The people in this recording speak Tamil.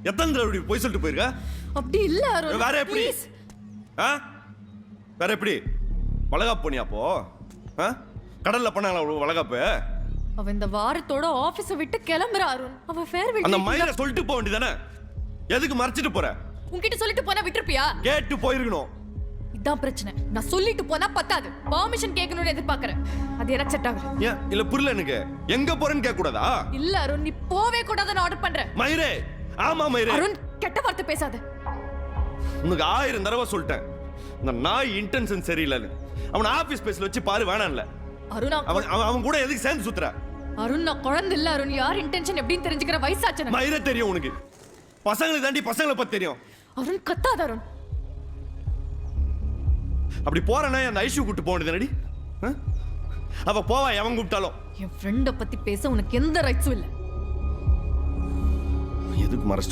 எத்தனை தடவை போய் சொல்லிட்டு போயிருக்க? அப்படி இல்ல அருண். வேற எப்படி? வேற எப்படி? வளகாப்பு போனியா அப்போ? கடல்ல பண்ணாங்களா வளகாப்பு? அவ இந்த வாரத்தோட ஆபீஸ விட்டு கிளம்புறா அருண். அவ ஃபேர்வெல் அந்த மயிரை சொல்லிட்டு போக வேண்டியதானே? எதுக்கு மறைச்சிட்டு போற? உன்கிட்ட சொல்லிட்டு போனா விட்டுருப்பியா? கேட்டு போயிருக்கணும். இதான் பிரச்சனை. நான் சொல்லிட்டு போனா பத்தாது, பெர்மிஷன் கேட்கணும்னு எதிர்பார்க்கறேன். அது எனக்கு செட் ஆகுது. ஏன் இல்ல புரியல எனக்கு. எங்க போறேன்னு கேட்க கூடாதா? இல்ல அருண், நீ போவே கூடாதுன்னு ஆர்டர் பண்றேன். மயிரே, ஆமா மயிரே. அருண், கெட்ட வார்த்தை பேசாத. உனக்கு 1000 தடவை சொல்லிட்டேன், இந்த நாய் இன்டென்ஷன் சரியில்லைன்னு. அவன் ஆபீஸ் ஸ்பேஸ்ல வச்சு பாரு, வேணாம்ல. அருண், அவன் கூட எதுக்கு சேர்ந்து சுத்துற? அருண், நான் குழந்தை இல்ல அருண். யார் இன்டென்ஷன் எப்படின்னு தெரிஞ்சுக்கிற வயசாச்சு. மயிரே தெரியும் உனக்கு. பசங்களுக்கு தாண்டி பசங்களை பத்தி தெரியும். அருண், கத்தாத அருண். அப்படி போறேன்னா அந்த ஐஷு கூட்டு போக வேண்டியது. அவ போவா எவன் கூப்பிட்டாலும். என் ஃப்ரெண்ட பத்தி பேச உனக்கு எந்த ரைட்ஸும் இல்ல. எதுக்கு மறைச்சு